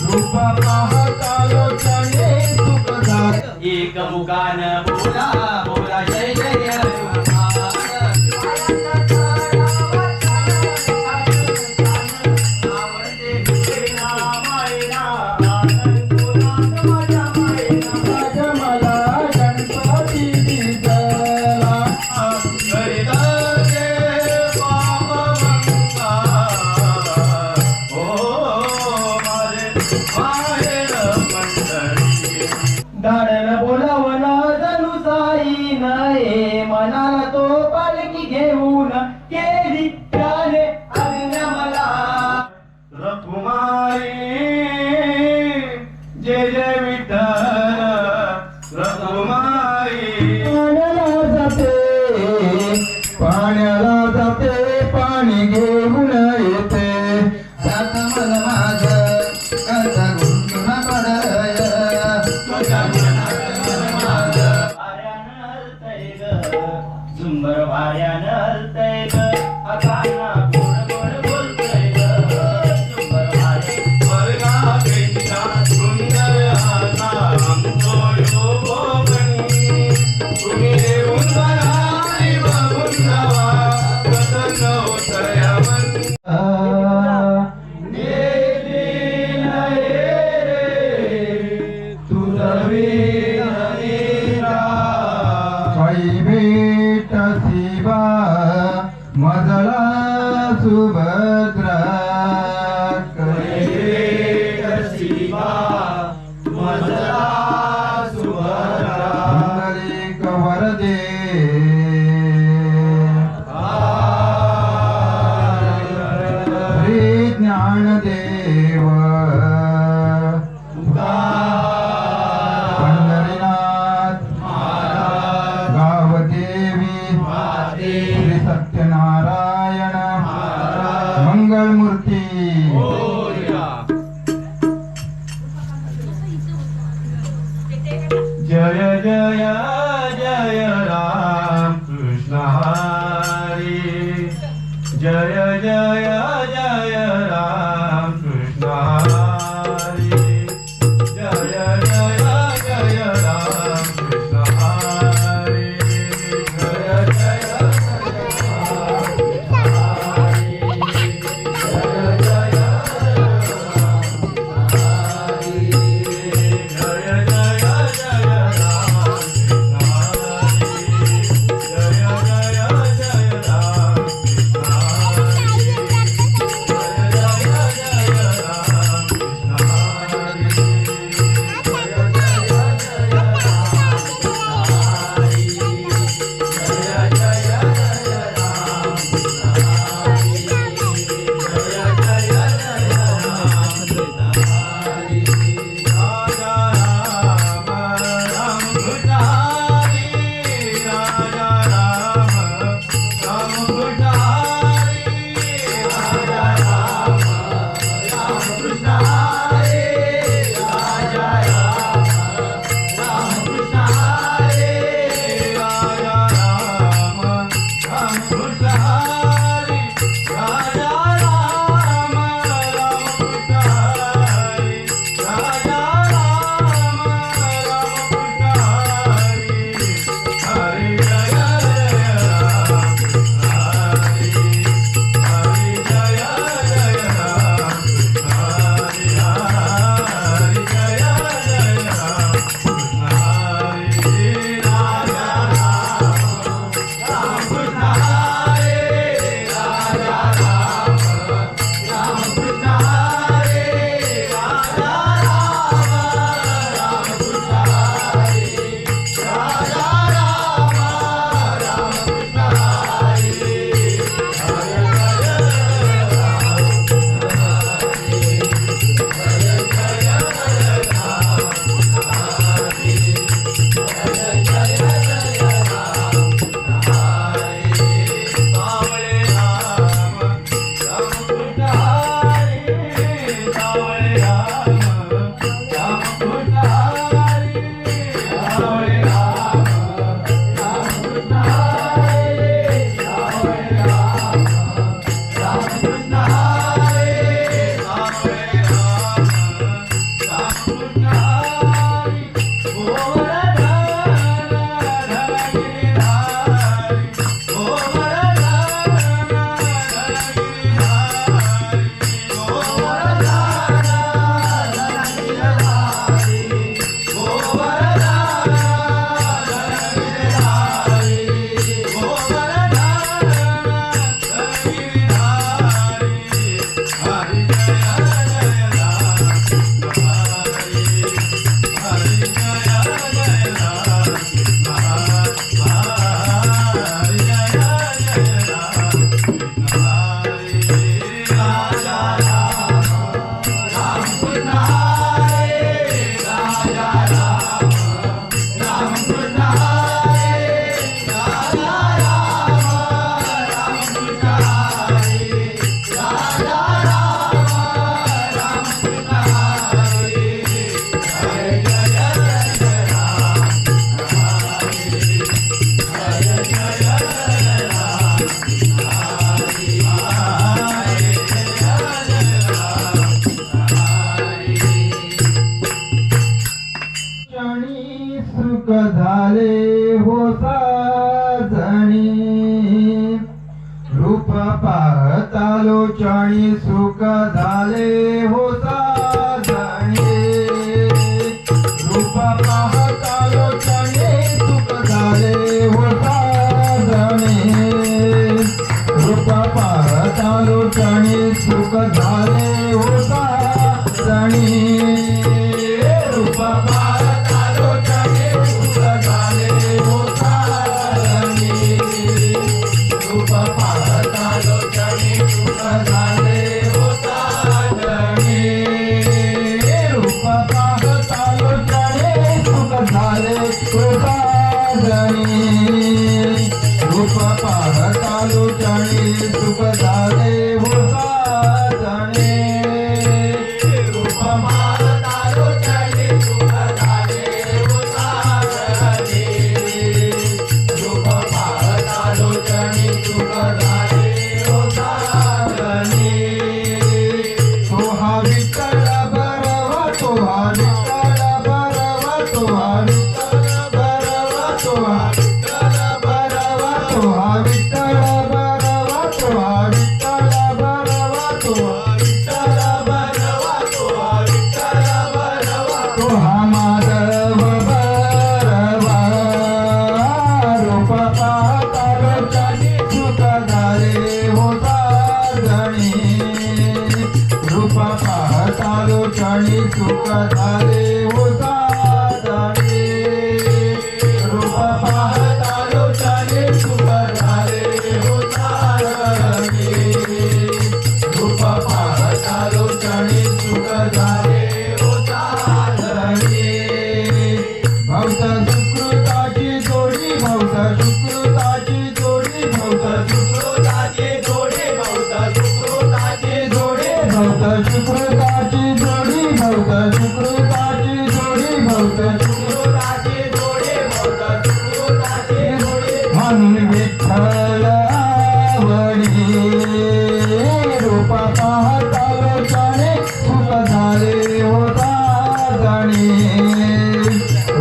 रूप पाहता लोचने सुख झाले एक मुखान बोला बोला जय जय हनुमान धाडण बोलावला जणू साई नये मनाला तो पालखी घेऊन केली त्याने आज्ञा मला रखुमाई जय जय विठ्ठल रखुमाई पाण्याला जाते पाणी घेऊन येते जात मला माझं कसा गुंतून पडय झुंबर वाऱ्यानं हलतय ग अकाना गोड गोड बोलतय ग झुंबर वारे वर्गापेक्षा सुंदर आता आमचो योगणी तुम्ही येऊन बघाई बघून जावा प्रसन्न होतया मन मजला सुभद्रा शिवा मजला सुभद्रा पुंडलिक वरदे श्री ज्ञानदेव पंढरीनाथ गावदेवी श्री सत्यनारायण मंगलमूर्ती जय जय जय राम कृष्ण हरी जय जय जय राम कृष्ण हरी जय जय जय राम कृष्ण हरी जय जय क्षणी सुख झाले हो साजणे रूप पाहतालो क्षणी सुख झाले हो साजणे रूप पाहतालो क्षणी सुख झाले हो साजणे रूप पाहतालो क्षणी सुख झाले हो साजणे रूप पाहतालो क्षणी सुख झाले हो साजणे रूप पाहतालो क्षणी सुख झाले हो साजणे रूप पाहतालो क्षणी सुख झाले हो साजणे रूप पाहतालो क्षणी सुख झाले हो साजणे रूप पाहतालो क्षणी सुख झाले हो साजणे तो हा विठ्ठल बरवा तो हा विठ्ठल बरवा तो हा विठ्ठल बरवा तो हा विठ्ठल बरवा तो हा विठ्ठल बरवा तो हा विठ्ठल बरवा तो हा विठ्ठल बरवा तो हा विठ्ठल बरवा तो हा माधव बरवा रूप पाहतालो क्षणी सुख झाले हो साजणे रूप पाहतालो क्षणी सुख झाले हो साजणे रूप पाहतालो क्षणी सुख झाले हो साजणे रूप पाहतालो क्षणी सुख झाले हो साजणे भक्त सुकृताची जोडी भक्त सुकृताची जोडी भक्त सुकृताची जोडी भक्त सुकृताची जोडी भक्त सुकृताची जोडी भक्त सुकृताची जोडी भक्त सुकृताची जोडी भक्त सुकृताची जोडी म्हणून विठ्ठल आवडी रूप पाहतालो क्षणी सुख झाले हो साजणे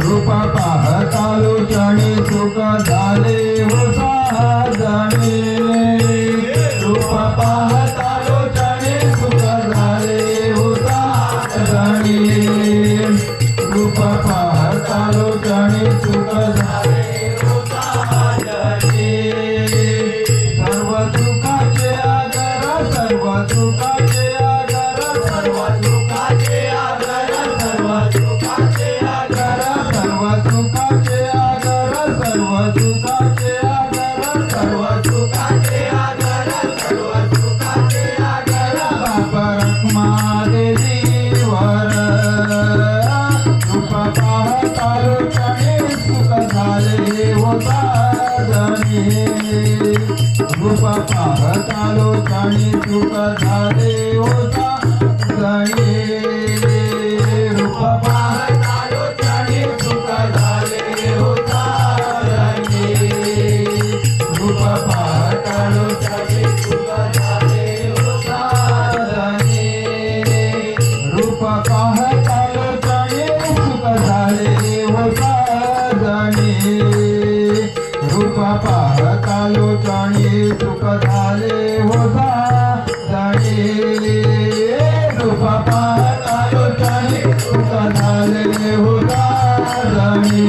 रूप पाहतालो क्षणी सुख झाले हो साजणे रूप पाहतालो क्षणी सुख झाले हो साजणे रूप पाहतालो क्षणी सुख झाले हो साजणे सर्व सुखाचे आगर सर्व सुखाचे आगर सर्व सुखाचे आगर सर्व सुखाचे आगर सर्व सुखाचे आगर सर्व सुखाचे आगर सर्व सुखाचे आगर सर्व सुखाचे आगर बाप रखमादेवीवर रूप पाहतालो क्षणी सुख झाले हो साजणे रूप पाहतालो क्षणी सुख झाले हो साजणे रूप पाहतालो क्षणी सुख झाले हो साजणे रूप पाहतालो क्षणी सुख झाले हो साजणे रूप पाहतालो क्षणी सुख झाले हो साजणे रूप पाहतालो क्षणी सुख झाले हो साजणे रूप पाहतालो क्षणी सुख झाले हो साजणे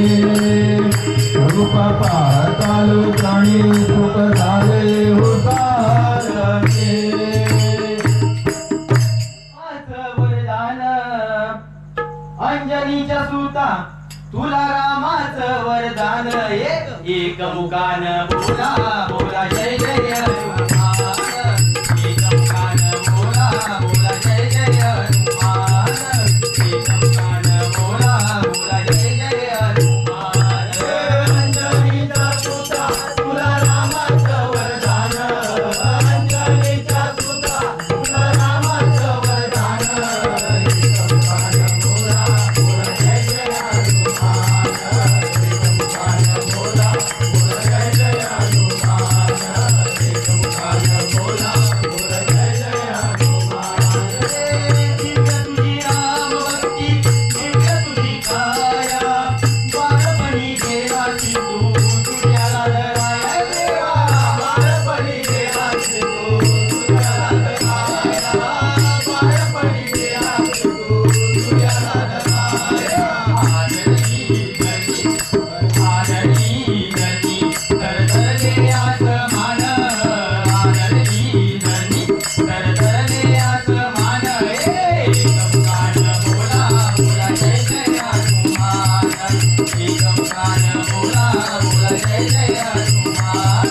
रूप पाहतालो क्षणी सुख झाले हो साजणे वरदान अंजनीच्या सुता तुला रामाचं वरदान एक मुखान बोला बोला जय जय हनुमान एक मुखान बोला बोला जय जय हनुमान एक मुखान बोला बोला जय जय हनुमान अंजनीचा सुता तुला रामाचं वरदान अंजनीचा सुता तुला रामाचं वरदान एक मुखान बोला बोला जय जय हनुमान एक मुखान बोला बोला जय जय हनुमान आसमान आदरली धरणी तरतरले आसमान एकमुखान बोला बोला जय जय हनुमान एकमुखान बोला बोला जय जय हनुमान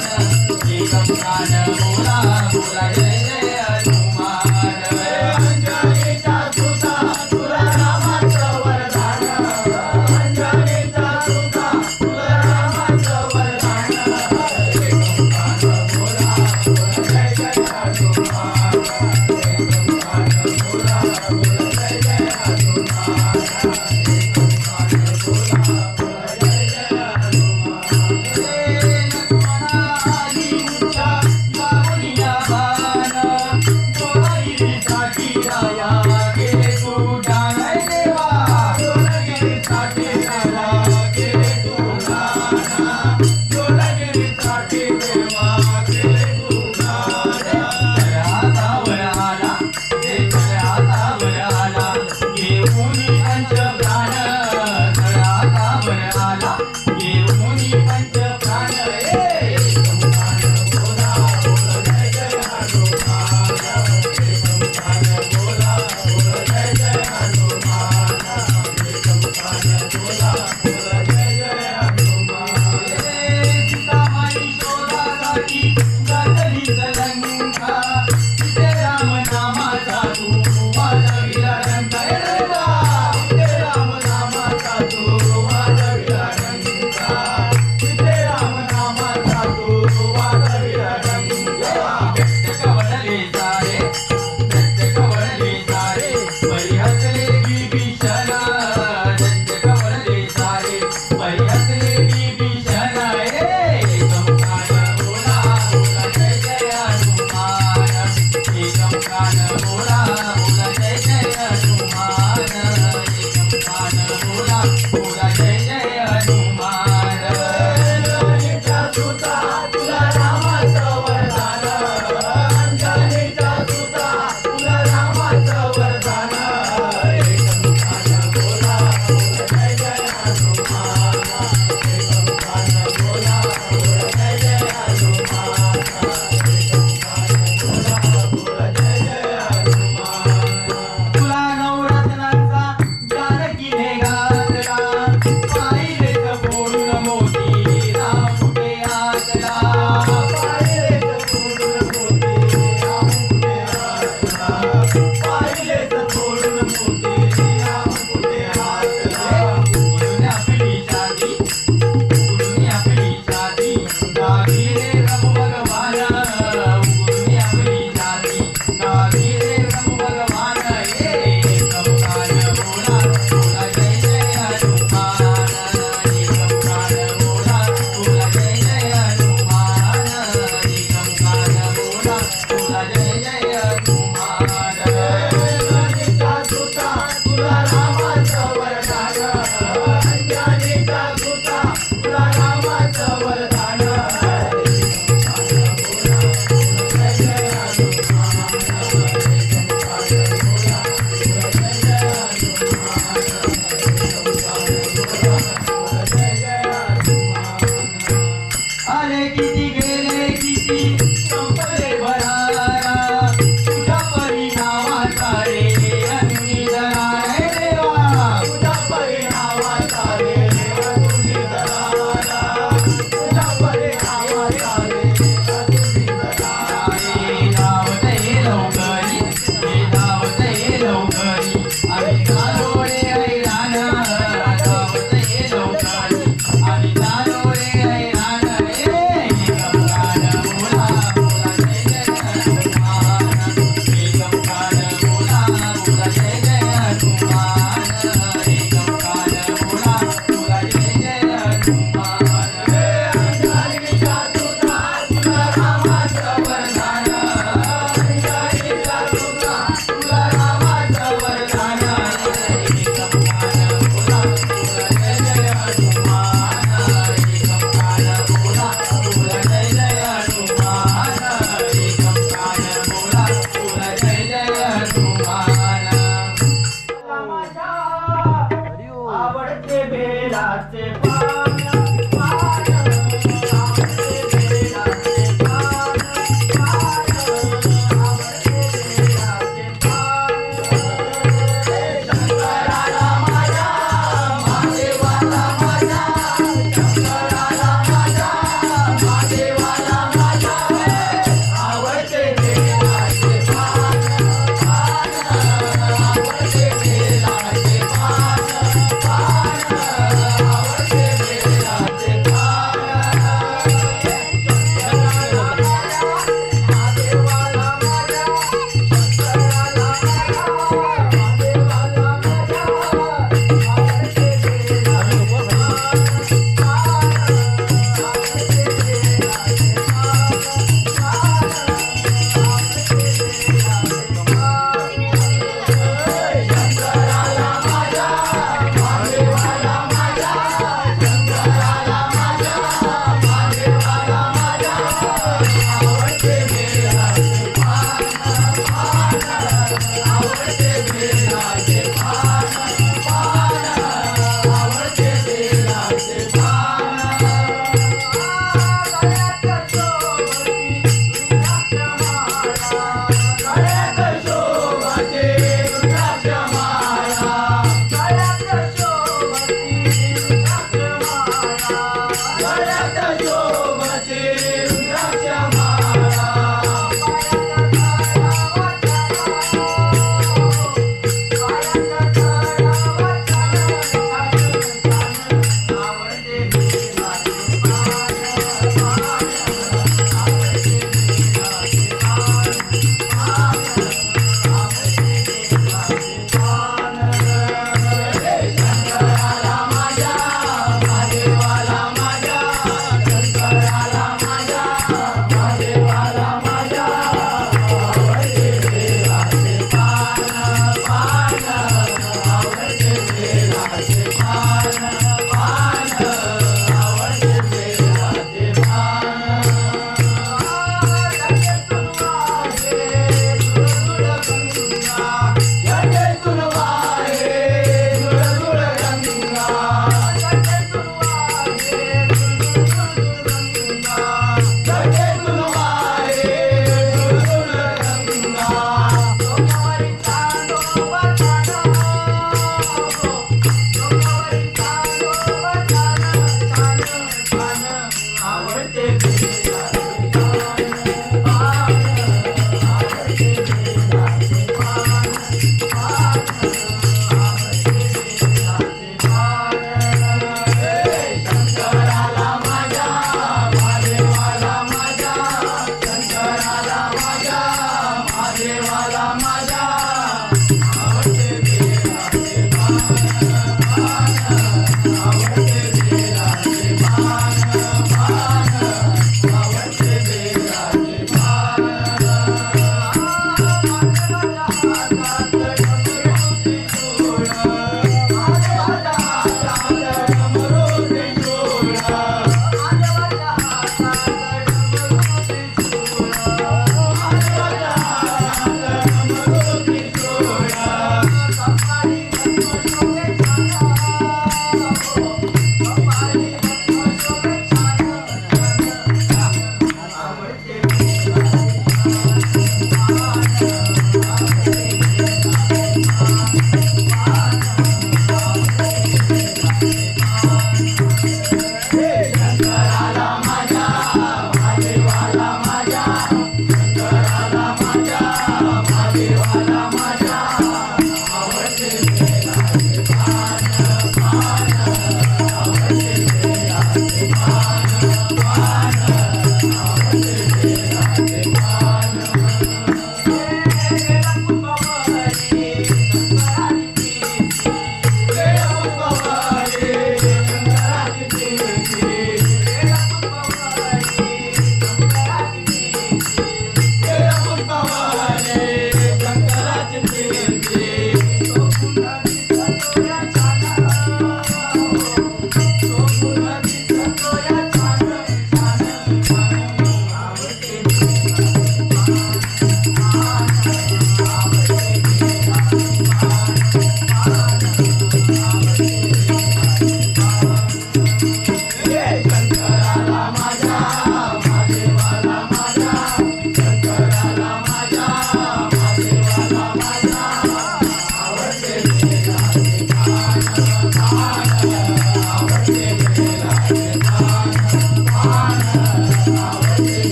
एकमुखान बोला बोला जय जय हनुमान अंजनीचा सुता तुला रामाचं वरदान अंजनीचा सुता तुला रामाचं वरदान एकमुखान बोला बोला जय जय हनुमान एकमुखान बोला बोला जय जय हनुमान एकमुखान बोला बोला जय जय हनुमान लक्ष्मणा आली मुछा बाबुनिया बाण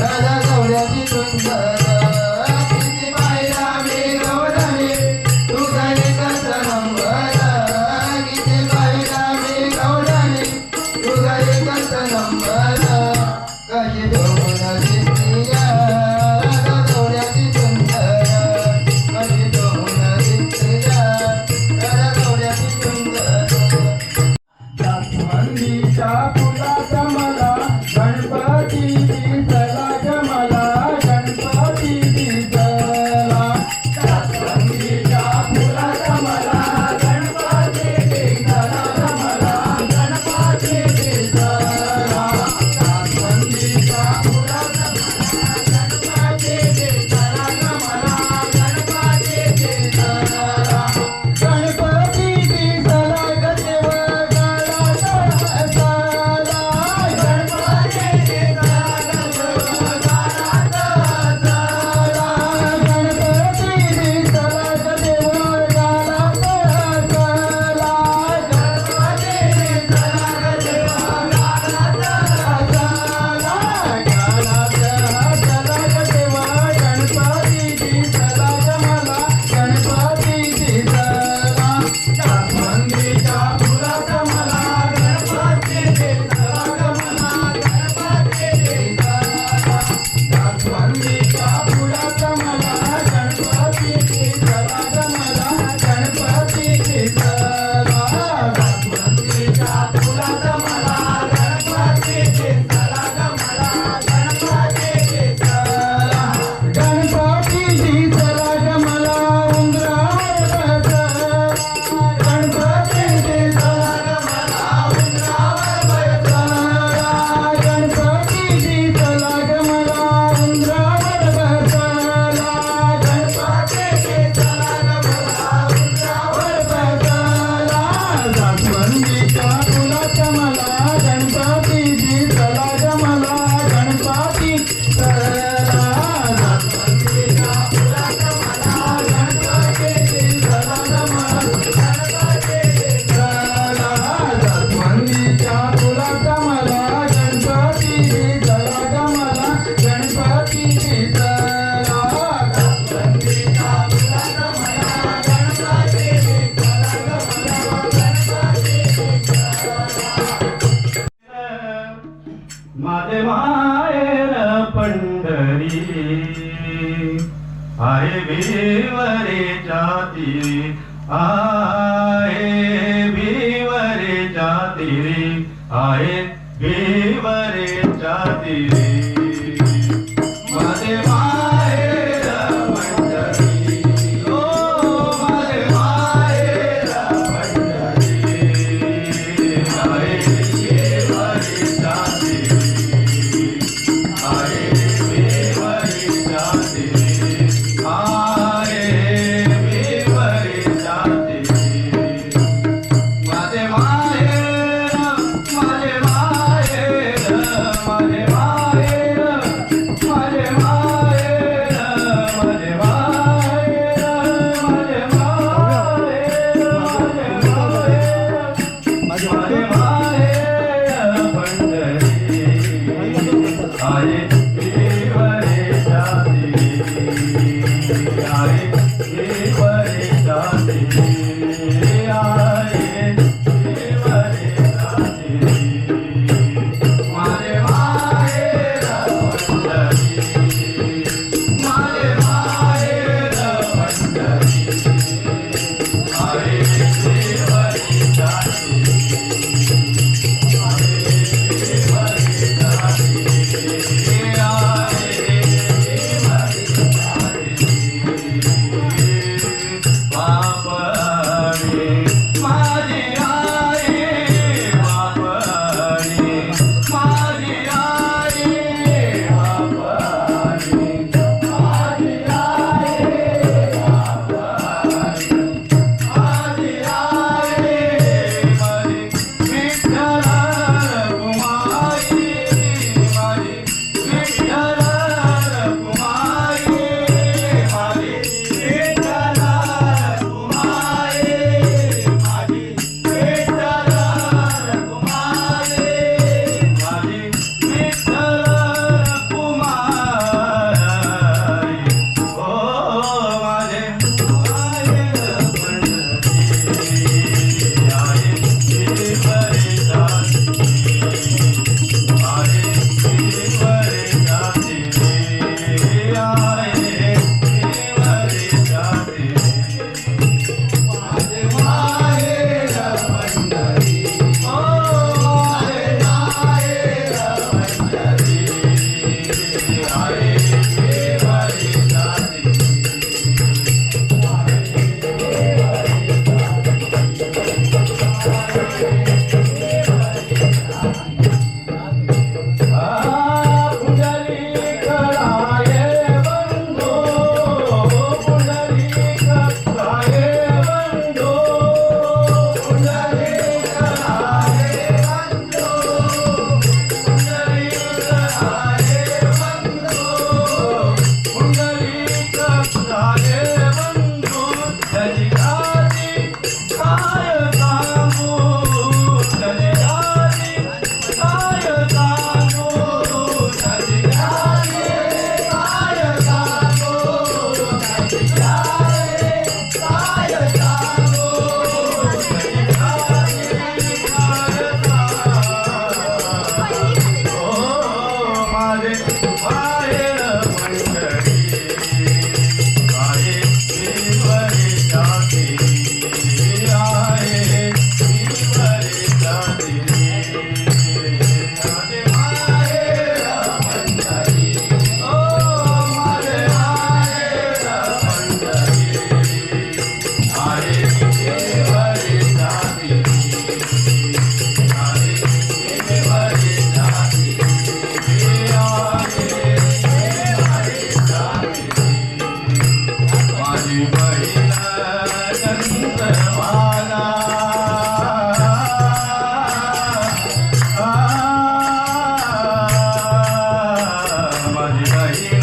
गवळ्याची सुंदर किती पाहिला मी गवळणी तुझा एकच नंबर किती पाहिला मी गवळणी तुझा एकच नंबर कशी दोन दिसतीया गवळ्याची सुंदर कशी दोन दिसतीया गवळ्याची सुंदर जास्वंदीच्या फुलाचा मला गणपती दिसला ग मला गणपती दिसला जास्वंदीच्या फुलाचा मला गणपती दिसला ग मला गणपती दिसला जास्वंदीच्या फुलाचा मला गणपती दिसला ग मला गणपती दिसला गणपती दिसला ग देवा माझे माहेर पंढरी आहे भिवरेच्या तीरी आहे भिवरेच्या तीरी आहे भिवरेच्या तीरी माझे माहेर पंढरी ओ माझे माहेर पंढरी आहे भिवरेच्या तीरी माझे बाहेर मंडळी आहे ईश्वरी जाती आहे ईश्वरी जाती माझे बाहेर मंडळी ओ माझे बाहेर मंडळी आहे ईश्वरी जाती आहे ईश्वरी जाती माझी बहीण चंद्रभागा माझी बहीण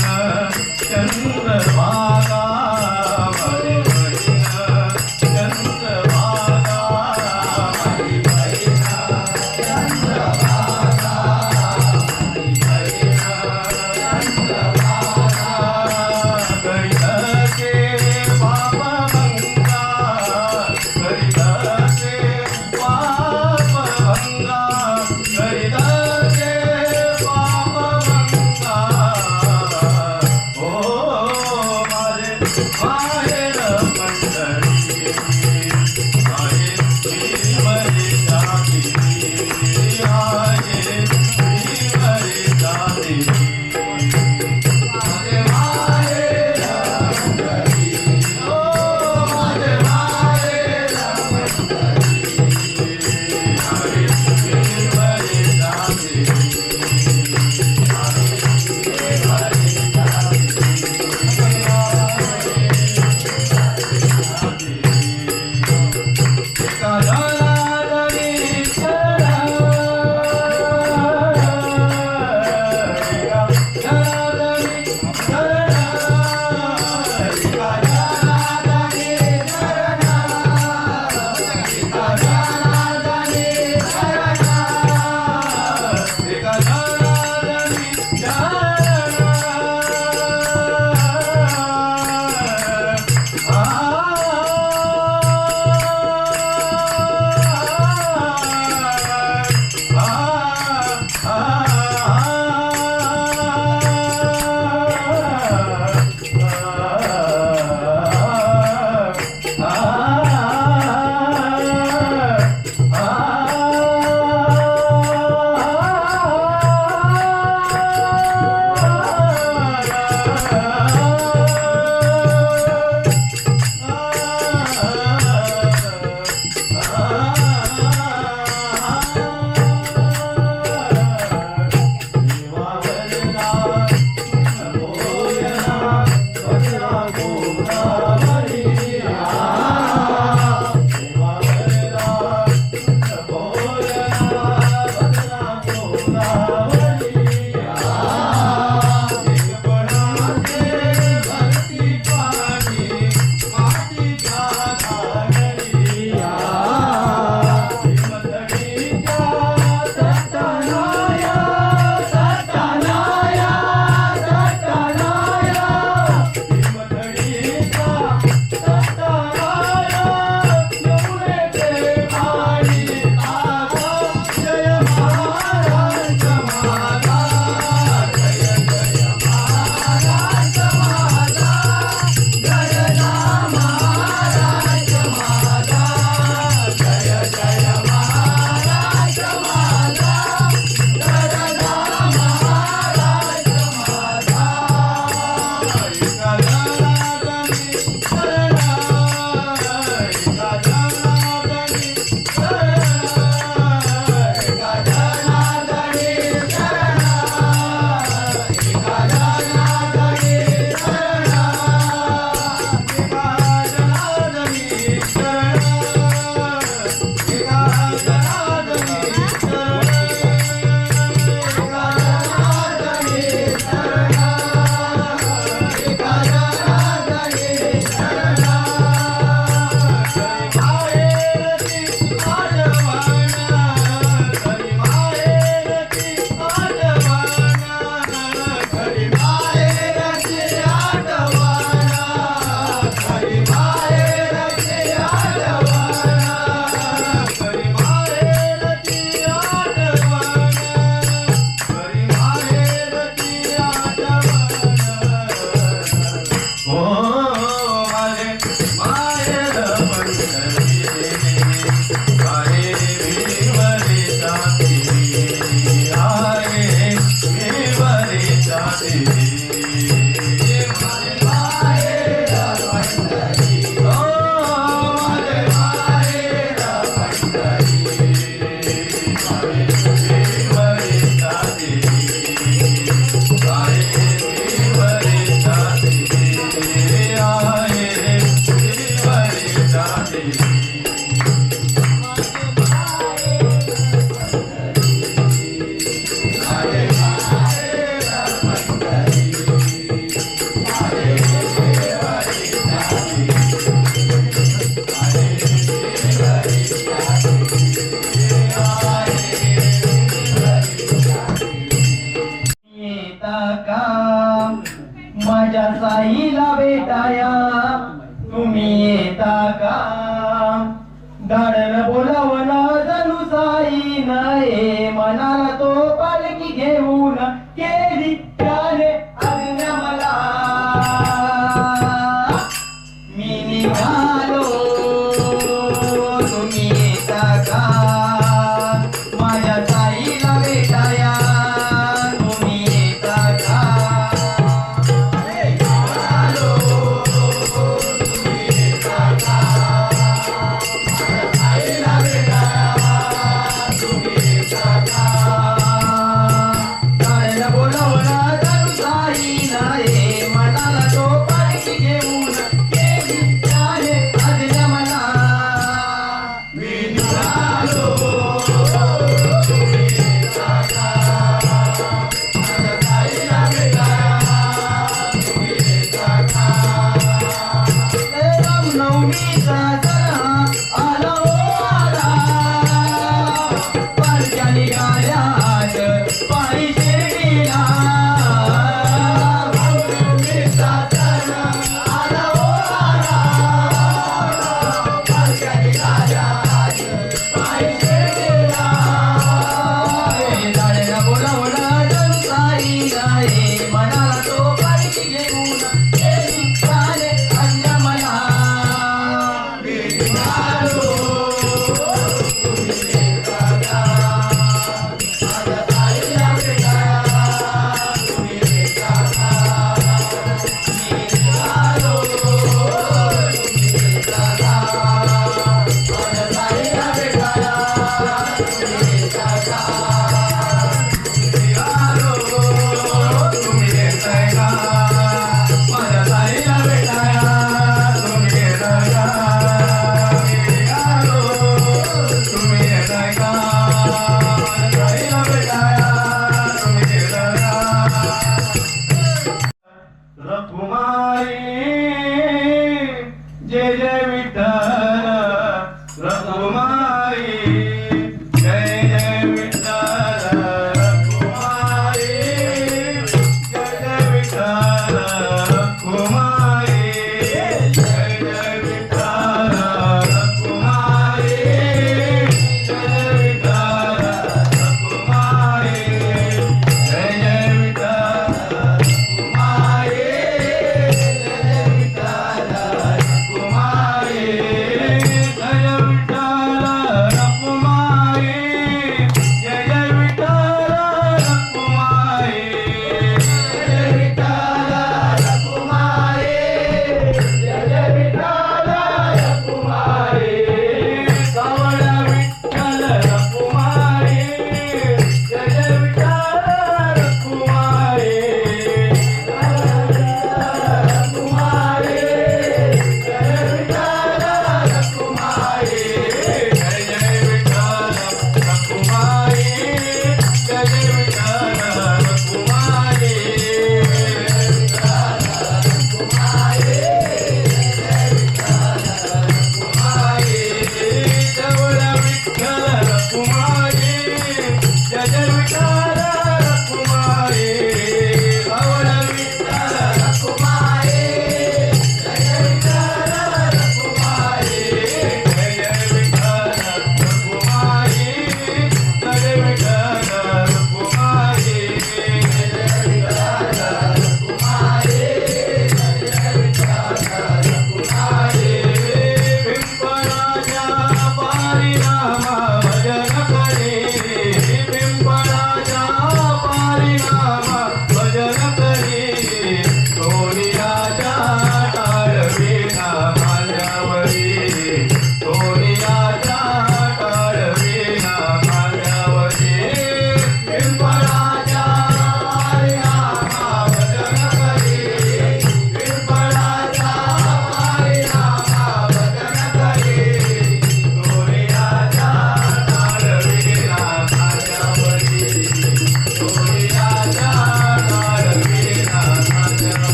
चंद्रभागा माझी बहीण चंद्रभागा माझी बहीण चंद्रभागा करितसे पाप भंगा करितसे पाप भंगा करितसे पाप भंगा ओ माझे येता का माझ्या साईला भेटाया तुम्ही येता का धाडण बोलावना जणू साई नये मनाला तो पालखी घेऊन केली त्याने आज्ञा मला मी निघालो तुम्ही येता का माझ्या साईला भेटाया तुम्ही येता का निघालो तुम्ही येता का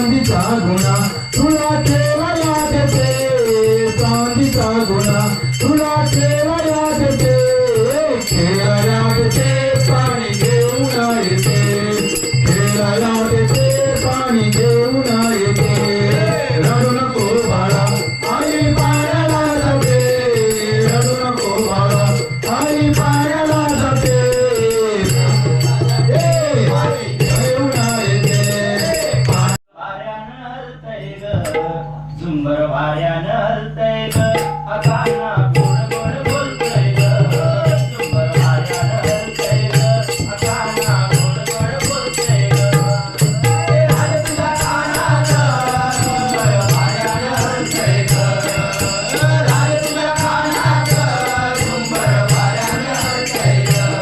चांदीचा गुणा तुला ठेवाया देते चांदीचा गुणा तुला ठेवाया देते खेळाया देते पाणी घेऊन येते खेळाया देते पाणी घेऊन येते रडू नको बाळा आई पायाला जाते रडू नको बाळा आई पायाला जाते घेऊन येते वाऱ्यानं हलतय ग झुंबर वाऱ्यानं हलतय ग अकाना गोड गोड बोलतय ग झुंबर वाऱ्यानं हलतय ग अकाना गोड गोड बोलतय ग राज तुझ्या कानात झुंबर वाऱ्यानं हलतय ग राज तुझ्या कानात झुंबर वाऱ्यानं हलतय ग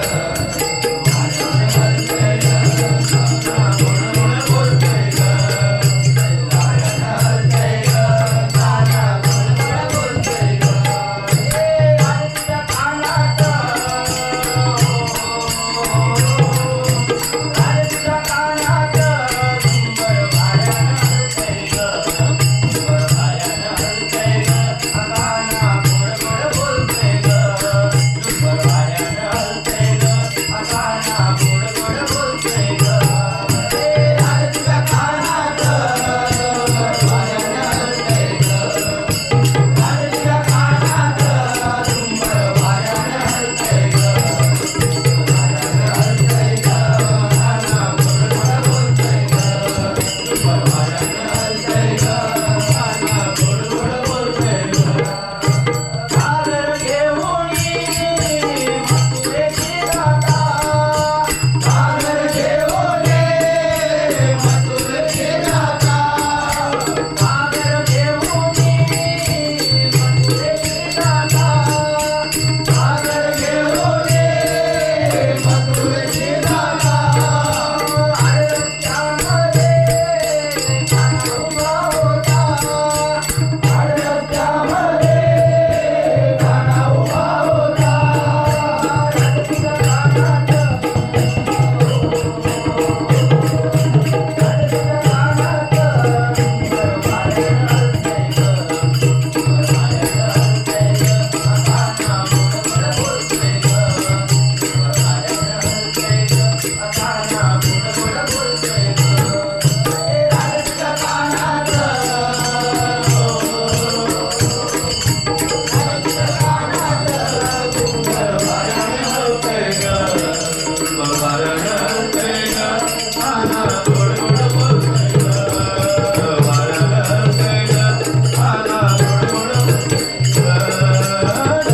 वाऱ्यानं हलतय ग काना गोड गोड बोलतय ग वाऱ्यानं हलतय ग काना गोड गोड बोलतय ग राज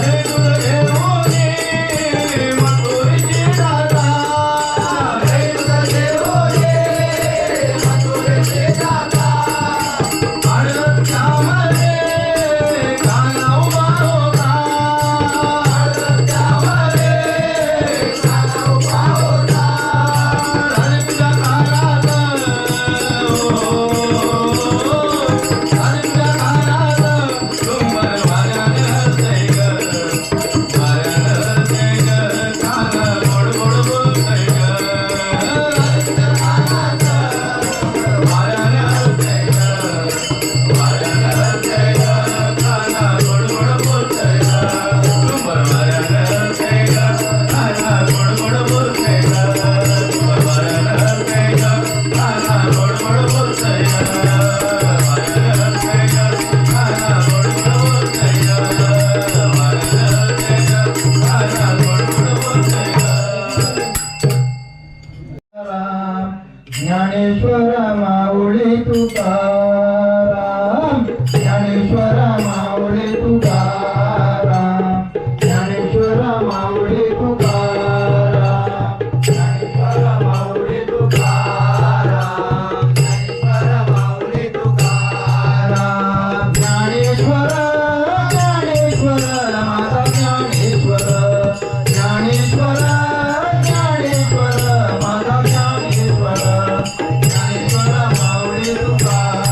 तुझ्या कानात ज्ञानेश्वर माऊली तुकाराम ज्ञानेश्वर माऊली तुकाराम ज्ञानेश्वर माऊली तुकाराम ज्ञानेश्वर माऊली तुकाराम ज्ञानेश्वर माऊली तुकाराम ज्ञानेश्वर ज्ञानेश्वर माझा ज्ञानेश्वर ज्ञानेश्वर ज्ञानेश्वर माझा ज्ञानेश्वर ज्ञानेश्वर माऊली तुकाराम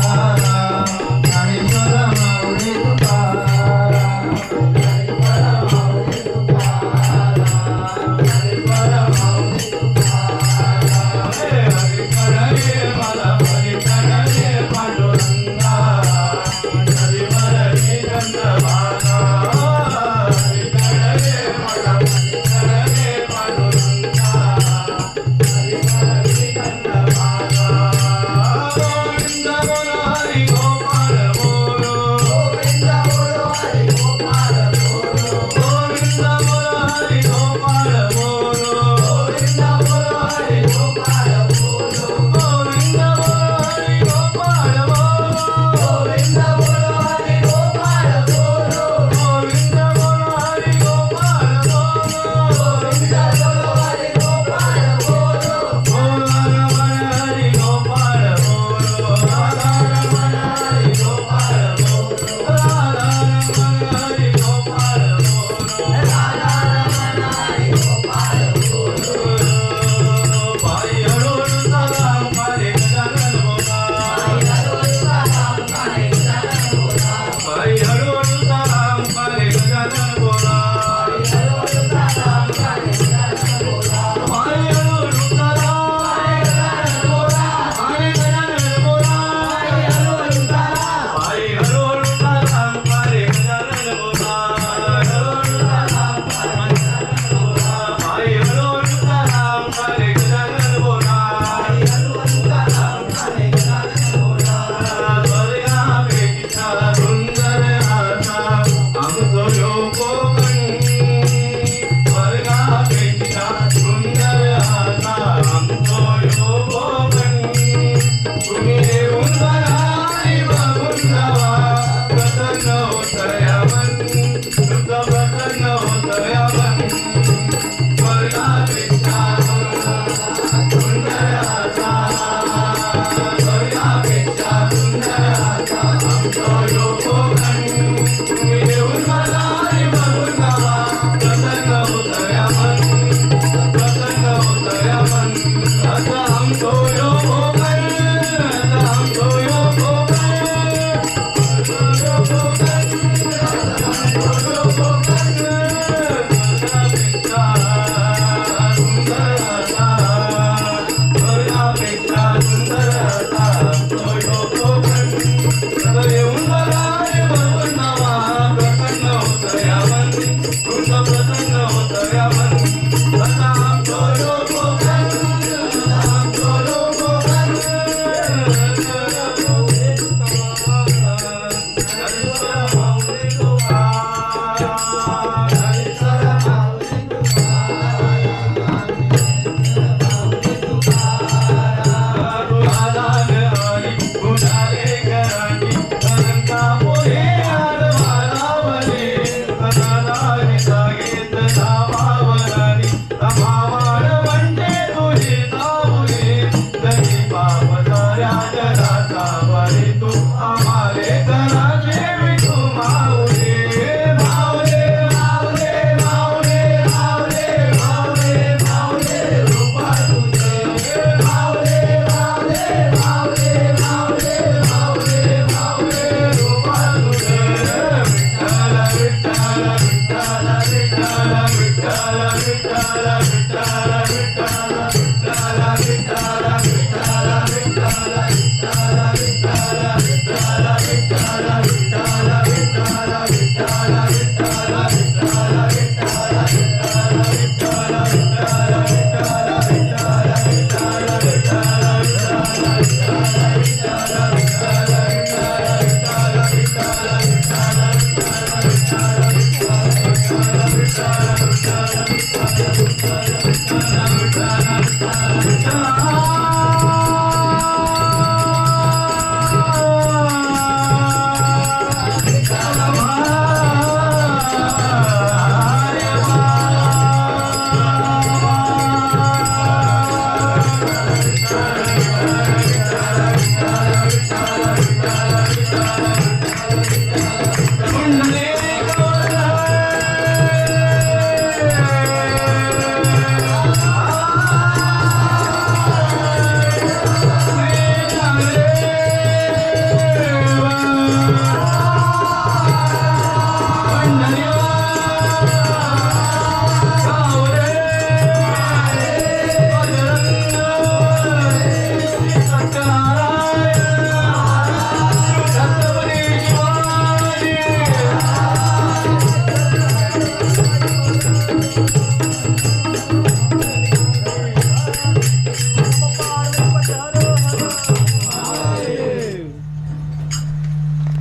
पाप साऱ्या जगाचा बरे तू आम्हा